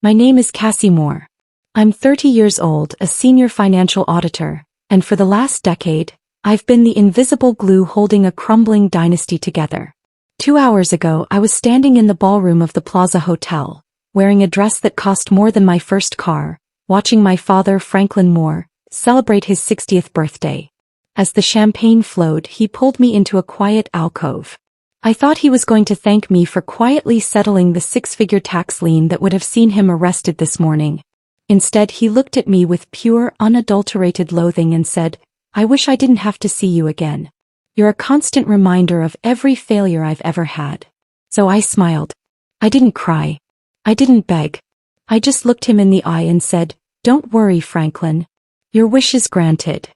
My name is Cassie Moore. I'm 30 years old, a senior financial auditor, and for the last decade, I've been the invisible glue holding a crumbling dynasty together. 2 hours ago, I was standing in the ballroom of the Plaza Hotel, wearing a dress that cost more than my first car, watching my father, Franklin Moore, celebrate his 60th birthday. As the champagne flowed, he pulled me into a quiet alcove. I thought he was going to thank me for quietly settling the six-figure tax lien that would have seen him arrested this morning. Instead, he looked at me with pure, unadulterated loathing and said, "I wish I didn't have to see you again. You're a constant reminder of every failure I've ever had." So I smiled. I didn't cry. I didn't beg. I just looked him in the eye and said, "Don't worry, Franklin. Your wish is granted."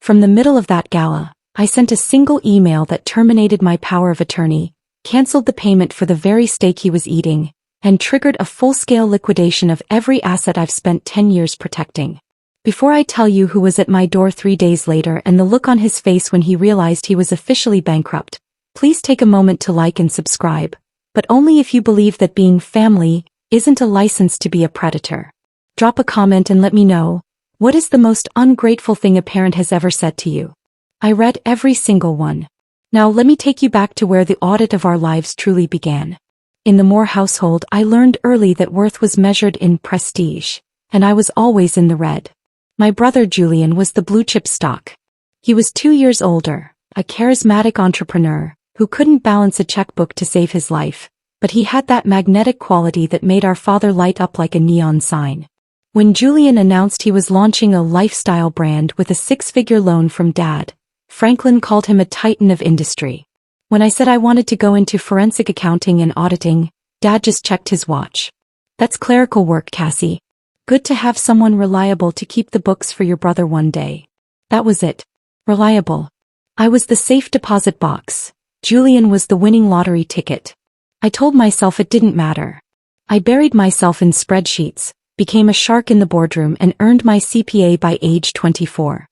From the middle of that gala, I sent a single email that terminated my power of attorney, canceled the payment for the very steak he was eating, and triggered a full-scale liquidation of every asset I've spent 10 years protecting. Before I tell you who was at my door 3 days later and the look on his face when he realized he was officially bankrupt, please take a moment to like and subscribe, but only if you believe that being family isn't a license to be a predator. Drop a comment and let me know, what is the most ungrateful thing a parent has ever said to you? I read every single one. Now let me take you back to where the audit of our lives truly began. In the Moore household, I learned early that worth was measured in prestige, and I was always in the red. My brother Julian was the blue-chip stock. He was 2 years older, a charismatic entrepreneur who couldn't balance a checkbook to save his life, but he had that magnetic quality that made our father light up like a neon sign. When Julian announced he was launching a lifestyle brand with a six-figure loan from Dad, Franklin called him a titan of industry. When I said I wanted to go into forensic accounting and auditing, Dad just checked his watch. "That's clerical work, Cassie. Good to have someone reliable to keep the books for your brother one day." That was it. Reliable. I was the safe deposit box. Julian was the winning lottery ticket. I told myself it didn't matter. I buried myself in spreadsheets, became a shark in the boardroom and earned my CPA by age 24.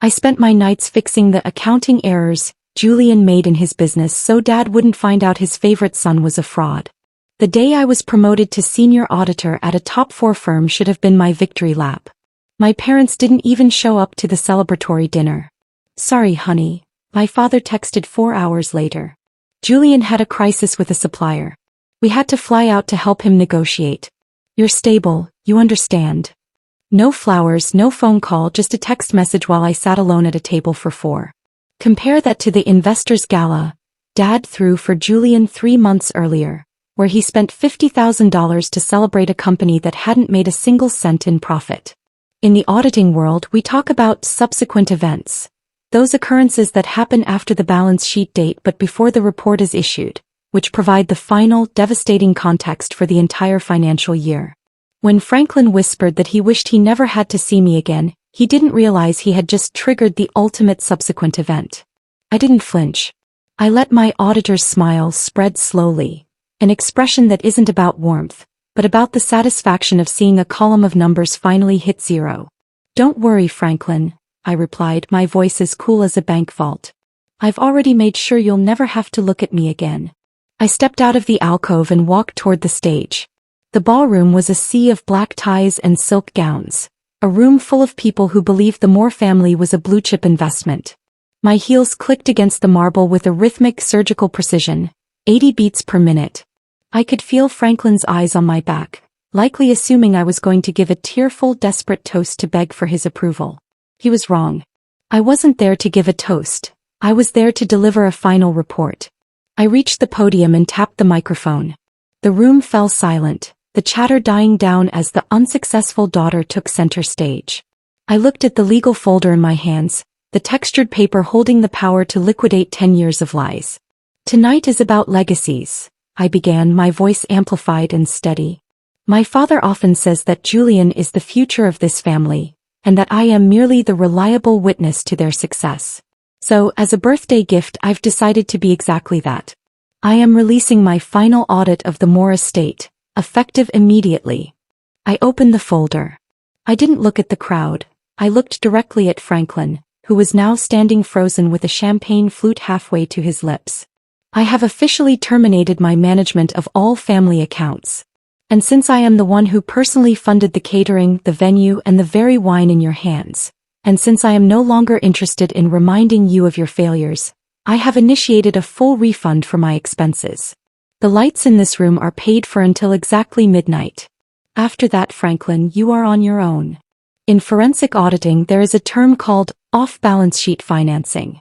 I spent my nights fixing the accounting errors Julian made in his business so Dad wouldn't find out his favorite son was a fraud. The day I was promoted to senior auditor at a top 4 firm should have been my victory lap. My parents didn't even show up to the celebratory dinner. "Sorry, honey," my father texted 4 hours later. Julian had a crisis with a supplier. We had to fly out to help him negotiate. "You're stable, you understand." No flowers, no phone call, just a text message while I sat alone at a table for 4. Compare that to the Investors Gala Dad threw for Julian 3 months earlier, where he spent $50,000 to celebrate a company that hadn't made a single cent in profit. In the auditing world, we talk about subsequent events, those occurrences that happen after the balance sheet date but before the report is issued, which provide the final, devastating context for the entire financial year. When Franklin whispered that he wished he never had to see me again, he didn't realize he had just triggered the ultimate subsequent event. I didn't flinch. I let my auditor's smile spread slowly, an expression that isn't about warmth, but about the satisfaction of seeing a column of numbers finally hit 0. "Don't worry, Franklin," I replied, my voice as cool as a bank vault. "I've already made sure you'll never have to look at me again." I stepped out of the alcove and walked toward the stage. The ballroom was a sea of black ties and silk gowns, a room full of people who believed the Moore family was a blue-chip investment. My heels clicked against the marble with a rhythmic surgical precision, 80 beats per minute. I could feel Franklin's eyes on my back, likely assuming I was going to give a tearful, desperate toast to beg for his approval. He was wrong. I wasn't there to give a toast. I was there to deliver a final report. I reached the podium and tapped the microphone. The room fell silent, the chatter dying down as the unsuccessful daughter took center stage. I looked at the legal folder in my hands, the textured paper holding the power to liquidate 10 years of lies. "Tonight is about legacies," I began, my voice amplified and steady. "My father often says that Julian is the future of this family, and that I am merely the reliable witness to their success. So, as a birthday gift, I've decided to be exactly that. I am releasing my final audit of the Moore estate, effective immediately." I opened the folder. I didn't look at the crowd. I looked directly at Franklin, who was now standing frozen with a champagne flute halfway to his lips. "I have officially terminated my management of all family accounts. And since I am the one who personally funded the catering, the venue, and the very wine in your hands, and since I am no longer interested in reminding you of your failures, I have initiated a full refund for my expenses. The lights in this room are paid for until exactly midnight. After that, Franklin, you are on your own. In forensic auditing, there is a term called off-balance sheet financing.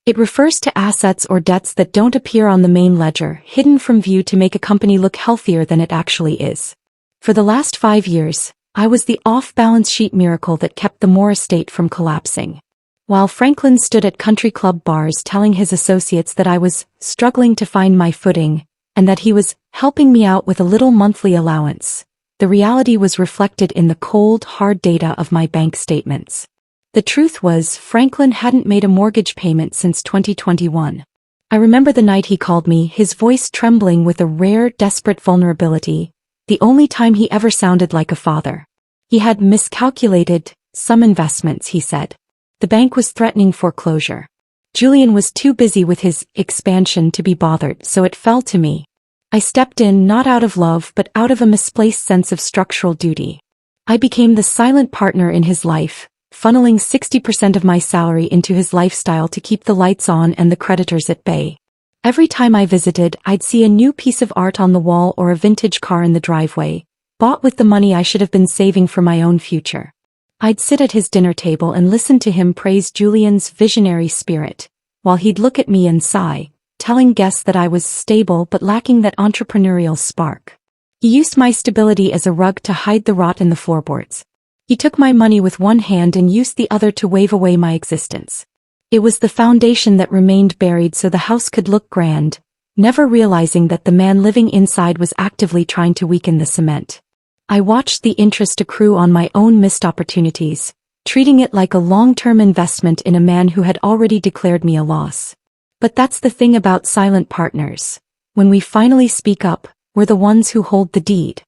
It refers to assets or debts that don't appear on the main ledger, hidden from view to make a company look healthier than it actually is. For the last 5 years, I was the off-balance sheet miracle that kept the Moore estate from collapsing. While Franklin stood at country club bars telling his associates that I was struggling to find my footing, and that he was helping me out with a little monthly allowance, the reality was reflected in the cold, hard data of my bank statements. The truth was, Franklin hadn't made a mortgage payment since 2021. I remember the night he called me, his voice trembling with a rare, desperate vulnerability, the only time he ever sounded like a father. He had miscalculated some investments, he said. The bank was threatening foreclosure. Julian was too busy with his expansion to be bothered, so it fell to me. I stepped in not out of love but out of a misplaced sense of structural duty. I became the silent partner in his life, funneling 60% of my salary into his lifestyle to keep the lights on and the creditors at bay. Every time I visited, I'd see a new piece of art on the wall or a vintage car in the driveway, bought with the money I should have been saving for my own future. I'd sit at his dinner table and listen to him praise Julian's visionary spirit, while he'd look at me and sigh, telling guests that I was stable but lacking that entrepreneurial spark. He used my stability as a rug to hide the rot in the floorboards. He took my money with one hand and used the other to wave away my existence. It was the foundation that remained buried so the house could look grand, never realizing that the man living inside was actively trying to weaken the cement. I watched the interest accrue on my own missed opportunities, treating it like a long-term investment in a man who had already declared me a loss. But that's the thing about silent partners. When we finally speak up, we're the ones who hold the deed.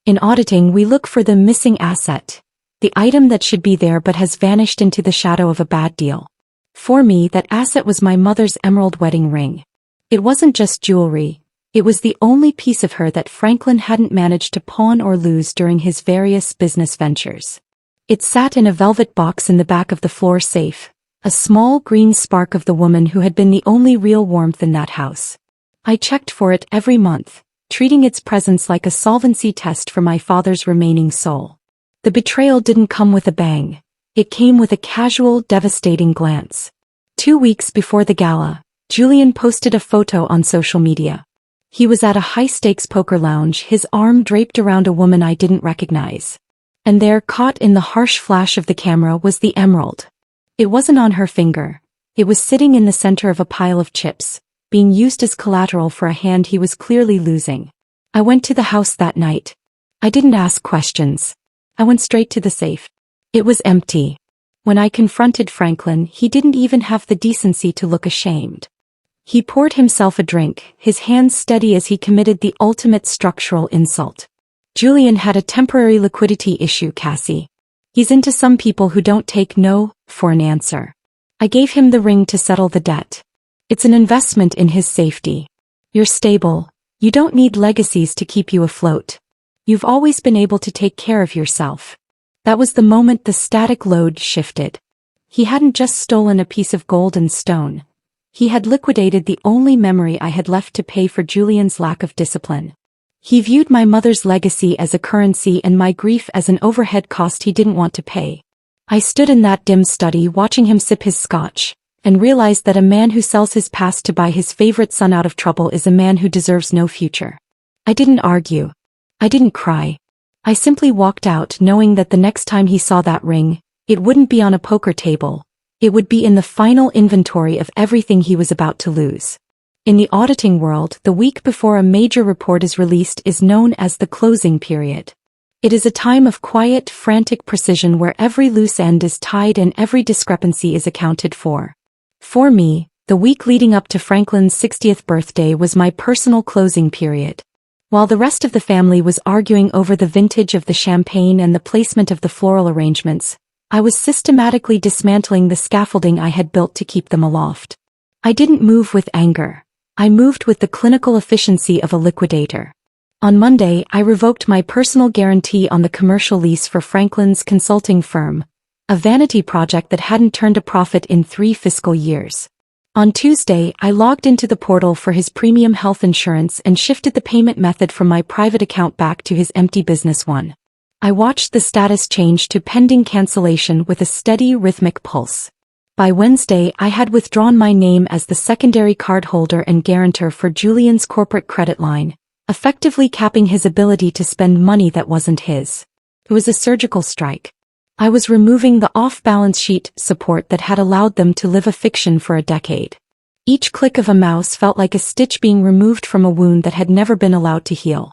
In auditing, we look for the missing asset, the item that should be there but has vanished into the shadow of a bad deal. For me, that asset was my mother's emerald wedding ring. It wasn't just jewelry. It was the only piece of her that Franklin hadn't managed to pawn or lose during his various business ventures. It sat in a velvet box in the back of the floor safe, a small green spark of the woman who had been the only real warmth in that house. I checked for it every month, treating its presence like a solvency test for my father's remaining soul. The betrayal didn't come with a bang. It came with a casual, devastating glance. 2 weeks before the gala, Julian posted a photo on social media. He was at a high-stakes poker lounge, his arm draped around a woman I didn't recognize. And there, caught in the harsh flash of the camera, was the emerald. It wasn't on her finger. It was sitting in the center of a pile of chips, being used as collateral for a hand he was clearly losing. I went to the house that night. I didn't ask questions. I went straight to the safe. It was empty. When I confronted Franklin, he didn't even have the decency to look ashamed. He poured himself a drink, his hands steady as he committed the ultimate structural insult. Julian had a temporary liquidity issue, Cassie. He's into some people who don't take no for an answer. I gave him the ring to settle the debt. It's an investment in his safety. You're stable. You don't need legacies to keep you afloat. You've always been able to take care of yourself. That was the moment the static load shifted. He hadn't just stolen a piece of gold and stone. He had liquidated the only memory I had left to pay for Julian's lack of discipline. He viewed my mother's legacy as a currency and my grief as an overhead cost he didn't want to pay. I stood in that dim study watching him sip his scotch, and realized that a man who sells his past to buy his favorite son out of trouble is a man who deserves no future. I didn't argue. I didn't cry. I simply walked out knowing that the next time he saw that ring, it wouldn't be on a poker table. It would be in the final inventory of everything he was about to lose. In the auditing world, the week before a major report is released is known as the closing period. It is a time of quiet, frantic precision where every loose end is tied and every discrepancy is accounted for. For me, the week leading up to Franklin's 60th birthday was my personal closing period. While the rest of the family was arguing over the vintage of the champagne and the placement of the floral arrangements, I was systematically dismantling the scaffolding I had built to keep them aloft. I didn't move with anger. I moved with the clinical efficiency of a liquidator. On Monday, I revoked my personal guarantee on the commercial lease for Franklin's consulting firm, a vanity project that hadn't turned a profit in 3 fiscal years. On Tuesday, I logged into the portal for his premium health insurance and shifted the payment method from my private account back to his empty business one. I watched the status change to pending cancellation with a steady rhythmic pulse. By Wednesday, I had withdrawn my name as the secondary cardholder and guarantor for Julian's corporate credit line, effectively capping his ability to spend money that wasn't his. It was a surgical strike. I was removing the off-balance sheet support that had allowed them to live a fiction for a decade. Each click of a mouse felt like a stitch being removed from a wound that had never been allowed to heal.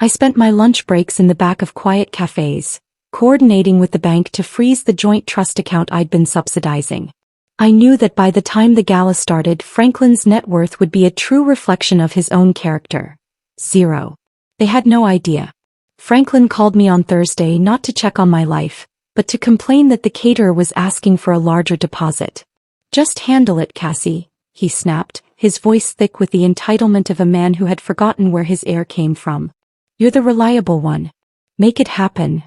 I spent my lunch breaks in the back of quiet cafes, coordinating with the bank to freeze the joint trust account I'd been subsidizing. I knew that by the time the gala started, Franklin's net worth would be a true reflection of his own character. 0. They had no idea. Franklin called me on Thursday not to check on my life, but to complain that the caterer was asking for a larger deposit. "Just handle it, Cassie," he snapped, his voice thick with the entitlement of a man who had forgotten where his air came from. "You're the reliable one. Make it happen."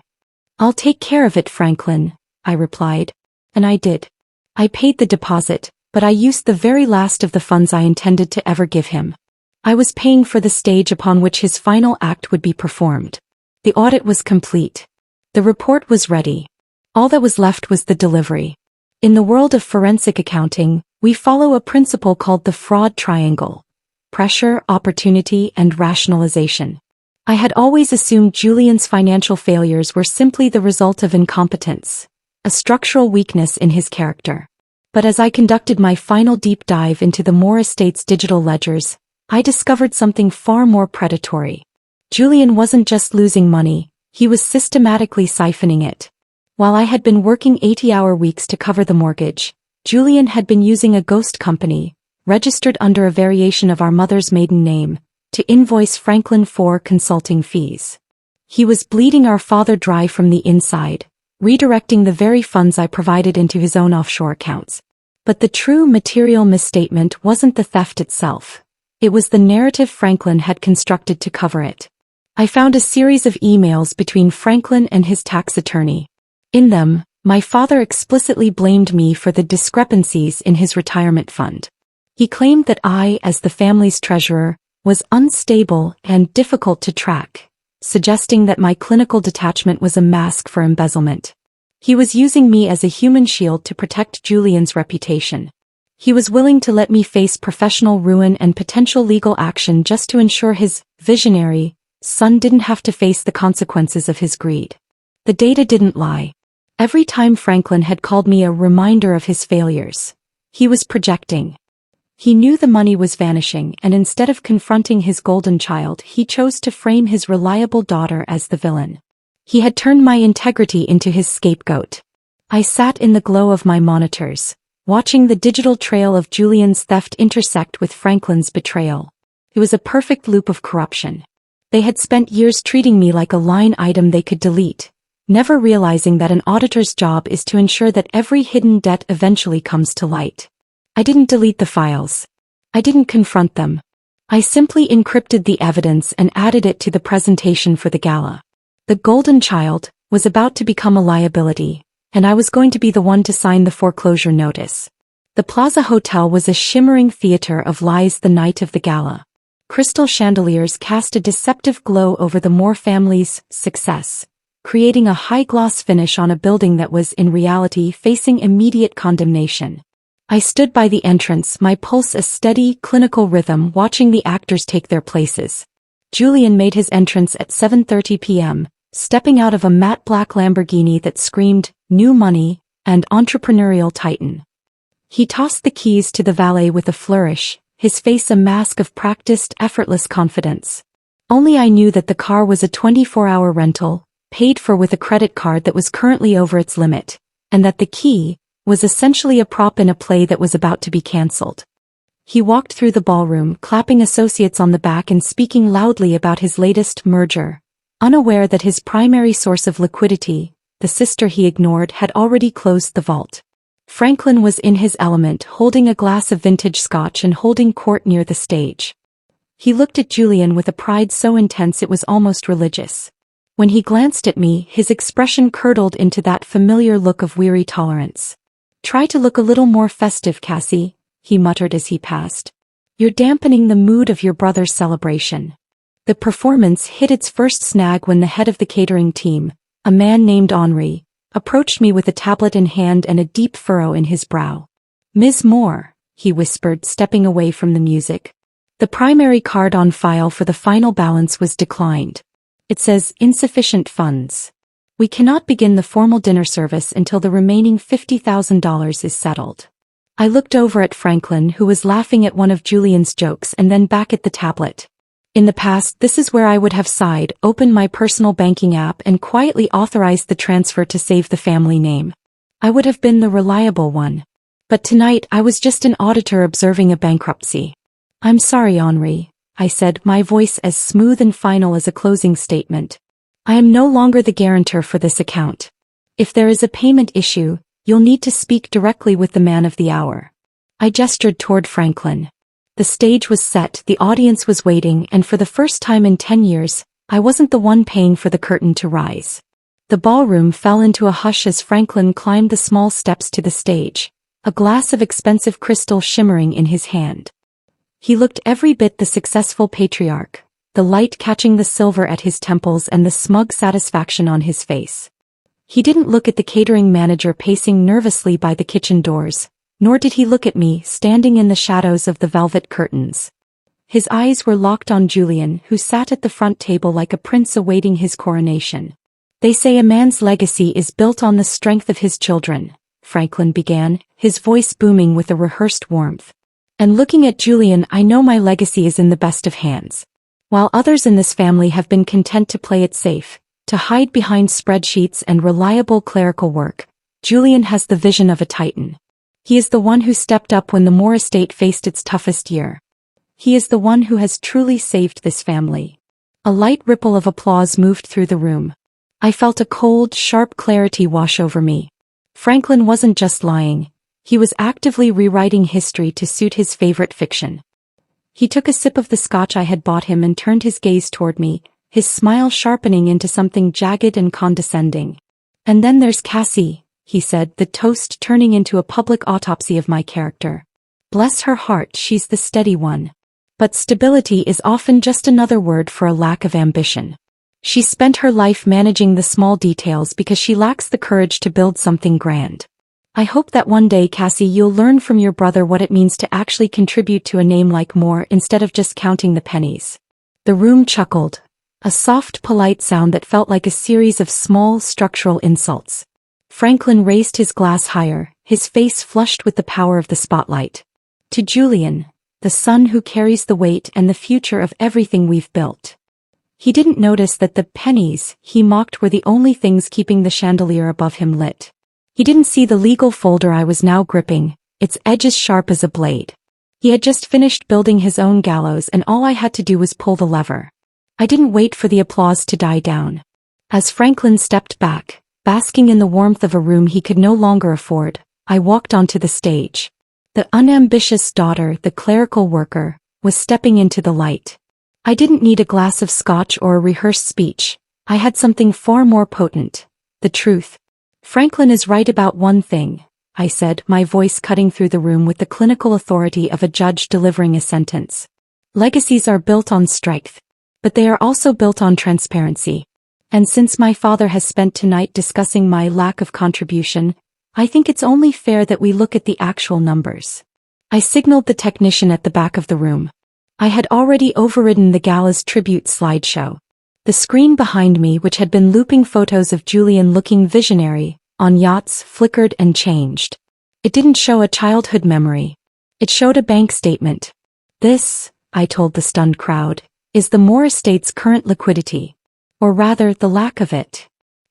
"I'll take care of it, Franklin," I replied. And I did. I paid the deposit, but I used the very last of the funds I intended to ever give him. I was paying for the stage upon which his final act would be performed. The audit was complete. The report was ready. All that was left was the delivery. In the world of forensic accounting, we follow a principle called the fraud triangle: pressure, opportunity, and rationalization. I had always assumed Julian's financial failures were simply the result of incompetence, a structural weakness in his character. But as I conducted my final deep dive into the Moore Estate's digital ledgers, I discovered something far more predatory. Julian wasn't just losing money, he was systematically siphoning it. While I had been working 80-hour weeks to cover the mortgage, Julian had been using a ghost company, registered under a variation of our mother's maiden name, to invoice Franklin for consulting fees. He was bleeding our father dry from the inside, redirecting the very funds I provided into his own offshore accounts. But the true material misstatement wasn't the theft itself. It was the narrative Franklin had constructed to cover it. I found a series of emails between Franklin and his tax attorney. In them, my father explicitly blamed me for the discrepancies in his retirement fund. He claimed that I, as the family's treasurer, was unstable and difficult to track, suggesting that my clinical detachment was a mask for embezzlement. He was using me as a human shield to protect Julian's reputation. He was willing to let me face professional ruin and potential legal action just to ensure his visionary son didn't have to face the consequences of his greed. The data didn't lie. Every time Franklin had called me a reminder of his failures, he was projecting. He knew the money was vanishing, and instead of confronting his golden child, he chose to frame his reliable daughter as the villain. He had turned my integrity into his scapegoat. I sat in the glow of my monitors, watching the digital trail of Julian's theft intersect with Franklin's betrayal. It was a perfect loop of corruption. They had spent years treating me like a line item they could delete, never realizing that an auditor's job is to ensure that every hidden debt eventually comes to light. I didn't delete the files. I didn't confront them. I simply encrypted the evidence and added it to the presentation for the gala. The golden child was about to become a liability, and I was going to be the one to sign the foreclosure notice. The Plaza Hotel was a shimmering theater of lies the night of the gala. Crystal chandeliers cast a deceptive glow over the Moore family's success, creating a high-gloss finish on a building that was in reality facing immediate condemnation. I stood by the entrance, my pulse a steady, clinical rhythm, watching the actors take their places. Julian made his entrance at 7:30 p.m., stepping out of a matte black Lamborghini that screamed, "New money," and "Entrepreneurial Titan." He tossed the keys to the valet with a flourish, his face a mask of practiced, effortless confidence. Only I knew that the car was a 24-hour rental, paid for with a credit card that was currently over its limit, and that the key was essentially a prop in a play that was about to be cancelled. He walked through the ballroom, clapping associates on the back and speaking loudly about his latest merger, unaware that his primary source of liquidity, the sister he ignored, had already closed the vault. Franklin was in his element, holding a glass of vintage scotch and holding court near the stage. He looked at Julian with a pride so intense it was almost religious. When he glanced at me, his expression curdled into that familiar look of weary tolerance. "Try to look a little more festive, Cassie," he muttered as he passed. "You're dampening the mood of your brother's celebration." The performance hit its first snag when the head of the catering team, a man named Henri, approached me with a tablet in hand and a deep furrow in his brow. "Ms. Moore," he whispered, stepping away from the music. "The primary card on file for the final balance was declined. It says insufficient funds. We cannot begin the formal dinner service until the remaining $50,000 is settled." I looked over at Franklin, who was laughing at one of Julian's jokes, and then back at the tablet. In the past, this is where I would have sighed, opened my personal banking app and quietly authorized the transfer to save the family name. I would have been the reliable one. But tonight I was just an auditor observing a bankruptcy. "I'm sorry, Henri," I said, my voice as smooth and final as a closing statement. "I am no longer the guarantor for this account. If there is a payment issue, you'll need to speak directly with the man of the hour." I gestured toward Franklin. The stage was set, the audience was waiting, and for the first time in 10 years, I wasn't the one paying for the curtain to rise. The ballroom fell into a hush as Franklin climbed the small steps to the stage, a glass of expensive crystal shimmering in his hand. He looked every bit the successful patriarch, the light catching the silver at his temples and the smug satisfaction on his face. He didn't look at the catering manager pacing nervously by the kitchen doors, nor did he look at me standing in the shadows of the velvet curtains. His eyes were locked on Julian, who sat at the front table like a prince awaiting his coronation. "They say a man's legacy is built on the strength of his children," Franklin began, his voice booming with a rehearsed warmth. "And looking at Julian, I know my legacy is in the best of hands. While others in this family have been content to play it safe, to hide behind spreadsheets and reliable clerical work, Julian has the vision of a titan. He is the one who stepped up when the Moore estate faced its toughest year. He is the one who has truly saved this family." A light ripple of applause moved through the room. I felt a cold, sharp clarity wash over me. Franklin wasn't just lying. He was actively rewriting history to suit his favorite fiction. He took a sip of the scotch I had bought him and turned his gaze toward me, his smile sharpening into something jagged and condescending. "And then there's Cassie," he said, the toast turning into a public autopsy of my character. "Bless her heart, she's the steady one. But stability is often just another word for a lack of ambition. She spent her life managing the small details because she lacks the courage to build something grand. I hope that one day, Cassie, you'll learn from your brother what it means to actually contribute to a name like Moore instead of just counting the pennies." The room chuckled, a soft, polite sound that felt like a series of small, structural insults. Franklin raised his glass higher, his face flushed with the power of the spotlight. "To Julian, the son who carries the weight and the future of everything we've built." He didn't notice that the pennies he mocked were the only things keeping the chandelier above him lit. He didn't see the legal folder I was now gripping, its edges sharp as a blade. He had just finished building his own gallows and all I had to do was pull the lever. I didn't wait for the applause to die down. As Franklin stepped back, basking in the warmth of a room he could no longer afford, I walked onto the stage. The unambitious daughter, the clerical worker, was stepping into the light. I didn't need a glass of scotch or a rehearsed speech. I had something far more potent: the truth. "Franklin is right about one thing," I said, my voice cutting through the room with the clinical authority of a judge delivering a sentence. "Legacies are built on strength. But they are also built on transparency. And since my father has spent tonight discussing my lack of contribution, I think it's only fair that we look at the actual numbers." I signaled the technician at the back of the room. I had already overridden the gala's tribute slideshow. The screen behind me, which had been looping photos of Julian looking visionary on yachts, flickered and changed. It didn't show a childhood memory. It showed a bank statement. "This," I told the stunned crowd, "is the Moore estate's current liquidity. Or rather, the lack of it."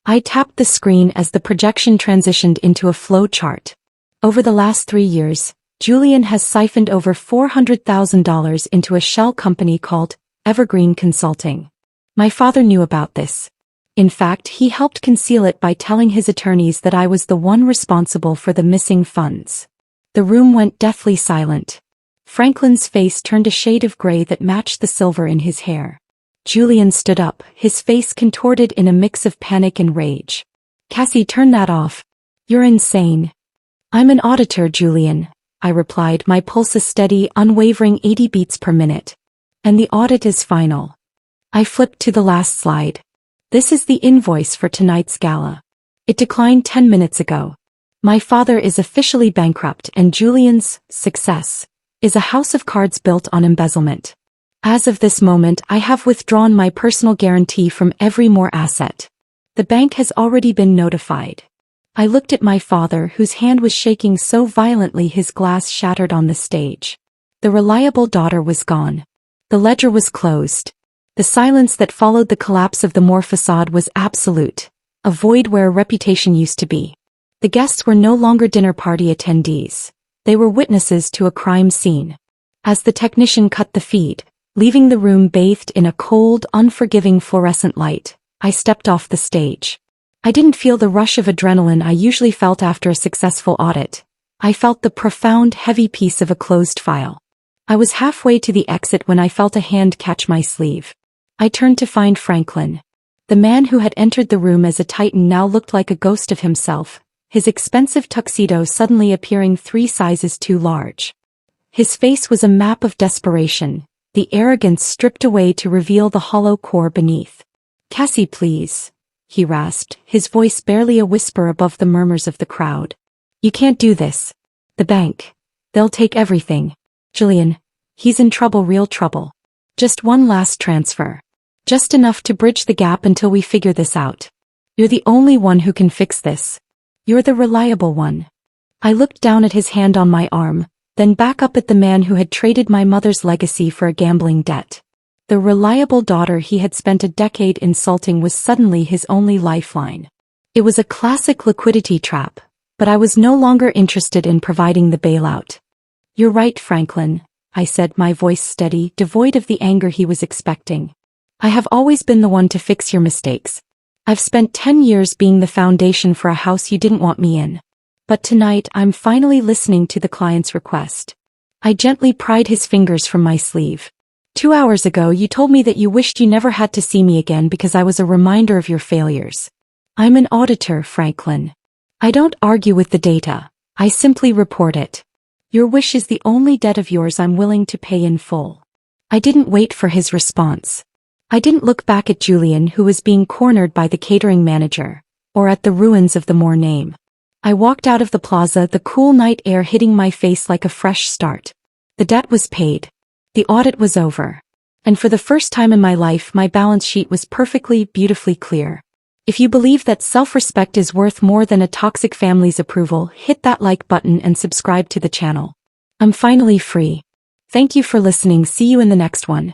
I tapped the screen as the projection transitioned into a flow chart. Over the last 3 years, Julian has siphoned over $400,000 into a shell company called Evergreen Consulting. My father knew about this. In fact, he helped conceal it by telling his attorneys that I was the one responsible for the missing funds. The room went deathly silent. Franklin's face turned a shade of gray that matched the silver in his hair. Julian stood up, his face contorted in a mix of panic and rage. Cassie, turn that off. You're insane. I'm an auditor, Julian, I replied, my pulse a steady, unwavering 80 beats per minute. And the audit is final. I flipped to the last slide. This is the invoice for tonight's gala. It declined 10 minutes ago. My father is officially bankrupt and Julian's success is a house of cards built on embezzlement. As of this moment, I have withdrawn my personal guarantee from Evermore asset. The bank has already been notified. I looked at my father, whose hand was shaking so violently his glass shattered on the stage. The reliable daughter was gone. The ledger was closed. The silence that followed the collapse of the Moore facade was absolute, a void where a reputation used to be. The guests were no longer dinner party attendees. They were witnesses to a crime scene. As the technician cut the feed, leaving the room bathed in a cold, unforgiving fluorescent light, I stepped off the stage. I didn't feel the rush of adrenaline I usually felt after a successful audit. I felt the profound, heavy peace of a closed file. I was halfway to the exit when I felt a hand catch my sleeve. I turned to find Franklin. The man who had entered the room as a titan now looked like a ghost of himself, his expensive tuxedo suddenly appearing 3 sizes too large. His face was a map of desperation, the arrogance stripped away to reveal the hollow core beneath. Cassie, please, he rasped, his voice barely a whisper above the murmurs of the crowd. You can't do this. The bank. They'll take everything. Julian. He's in trouble, real trouble. Just one last transfer. Just enough to bridge the gap until we figure this out. You're the only one who can fix this. You're the reliable one. I looked down at his hand on my arm, then back up at the man who had traded my mother's legacy for a gambling debt. The reliable daughter he had spent a decade insulting was suddenly his only lifeline. It was a classic liquidity trap, but I was no longer interested in providing the bailout. You're right, Franklin, I said, my voice steady, devoid of the anger he was expecting. I have always been the one to fix your mistakes. I've spent 10 years being the foundation for a house you didn't want me in. But tonight I'm finally listening to the client's request. I gently pried his fingers from my sleeve. 2 hours ago you told me that you wished you never had to see me again because I was a reminder of your failures. I'm an auditor, Franklin. I don't argue with the data. I simply report it. Your wish is the only debt of yours I'm willing to pay in full. I didn't wait for his response. I didn't look back at Julian, who was being cornered by the catering manager, or at the ruins of the Moore name. I walked out of the plaza, the cool night air hitting my face like a fresh start. The debt was paid. The audit was over. And for the first time in my life, my balance sheet was perfectly, beautifully clear. If you believe that self-respect is worth more than a toxic family's approval, hit that like button and subscribe to the channel. I'm finally free. Thank you for listening. See you in the next one.